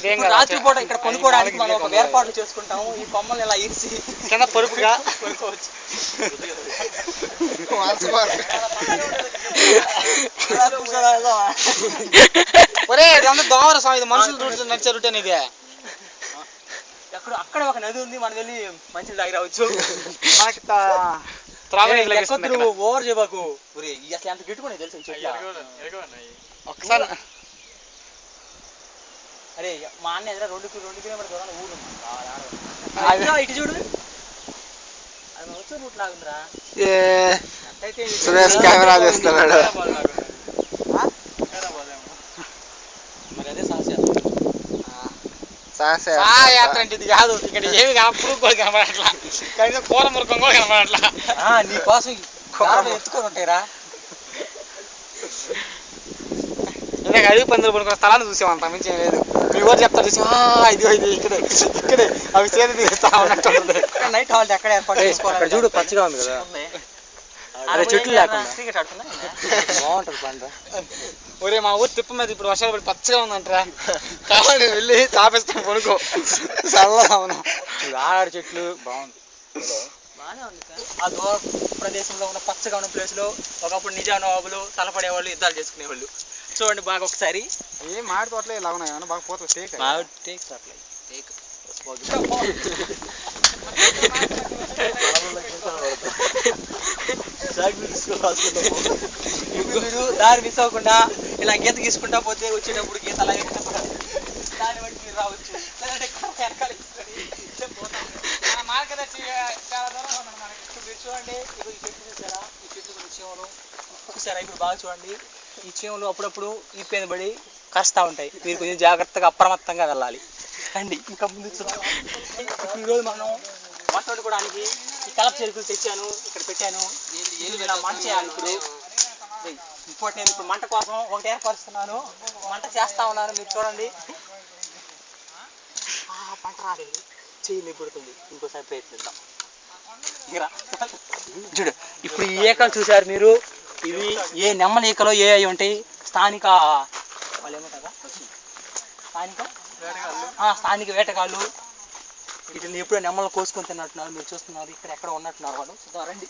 రాత్రిపూట ఇక్కడ కొనుక్కోవడానికి మనం ఒక ఏర్పాట్లు చేసుకుంటాము. ఈ కొమ్మల్ని ఇలా ఇరిసి కింద పొరుపుగా కొనుక్కోవచ్చు. ఒరే దోమర స్వామి, ఇది మనుషులు నడిచే రూట్ అనేది. అక్కడ ఒక నది ఉంది, మనం వెళ్ళి మంచిది తాగి రావచ్చు. మనకి ఓవర్ చెప్పకు. అసలు ఎంత గిట్టుకునే తెలుసు ఒకసారి. అరే మా అన్న ఎదురా 2 కిలోమీటర్ దూరం ఊరు ఇటు చూడు, అది వచ్చే రూట్ లాగుందిరా. కెమెరా చేస్తున్నాడు. మరి అదే సాహసయాత్ర అంటే ఇది కాదు. ఇక్కడ ఏమి అప్పుడు కూడా కనబడట్లా, కనీసం కూర మురకం కూడా కనబడట్లా. నీకోసం ఎత్తుకొని ఉంటాయిరా. ఇంకా అడుగు పందులు పడుకున్న స్థలాన్ని చూసామంత మించి ఏం లేదు. మీ ఊరు చెప్తారు చూసి ఇది ఇక్కడే అవి చేతి తీస్తా ఉన్నట్టు నైట్ హాల్ట్ ఎక్కడ ఏర్పాటు చేసుకోవాలి. చూడు పచ్చిగా ఉంది కదా, చెట్లు లేకుండా బాగుంటుంది పంట. ఒరే మా ఊరు తిప్ప మీద ఇప్పుడు వర్షాలు పడి పచ్చగా ఉందంటారా, కావాలి వెళ్ళి తాపిస్తాం కొనుక్కో. చల్లగా ఆడ చెట్లు బాగుంది, బాగానే ఉంది సార్. ఆ దూర ప్రదేశంలో ఉన్న పచ్చగా ఉన్న ప్లేస్లో ఒకప్పుడు నిజాం నవాబులు తలపడేవాళ్ళు, యుద్ధాలు చేసుకునేవాళ్ళు. చూడండి బాగా ఒకసారి. ఏ మామిడి తోటలే ఇలా ఉన్నాయి, బాగా పోతుంది. టేక్ మీరు దారి మిస్ అవ్వకుండా ఇలా గీత గీసుకుంటా పోతే వచ్చేటప్పుడు గీత అలాగే దాన్ని బట్టి మీరు రావచ్చు. మార్గదర్శి చాలా దూరం ఉన్నాడు మనకి. మీరు చూడండి, ఇప్పుడు ఈ చెట్టు చూసారా, ఈ చెట్టు కొన్ని చీమలు చూసారా, ఇప్పుడు బాగా చూడండి. ఈ చీమలు అప్పుడప్పుడు ఈ పేద పడి కరుస్తూ ఉంటాయి. మీరు కొంచెం జాగ్రత్తగా అప్రమత్తంగా వెళ్ళాలి. రండి ఇంకా ముందు చూద్దాం. ఈరోజు మనం వంట వండుకోవడానికి ఈ కలప చెరుకులు తెచ్చాను, ఇక్కడ పెట్టాను. ఇలా మంట చేయాలి. ఇప్పుడు నేను ఇప్పుడు మంట కోసం ఒకటి ఏర్పరుస్తున్నాను, మంట చేస్తా ఉన్నాను. మీరు చూడండి, పంట రాలేదు, చెయ్యి నిగ్గుడుతుంది. ఇంకోసారి ప్రయత్నిద్దాం. చూడు, ఇప్పుడు ఈ ఏకలు చూసారు మీరు, ఇవి ఏ నెమ్మల ఈకలో ఏ అవి ఉంటాయి, స్థానిక వాళ్ళు ఏమంటారా, స్థానిక వేటగాళ్ళు. వీటిని ఎప్పుడో నెమ్మలు కోసుకొని తిన్నట్టున్నారు. మీరు చూస్తున్నారు, ఇక్కడ ఎక్కడ ఉన్నట్టున్నారు వాళ్ళు. చూద్దాం రండి.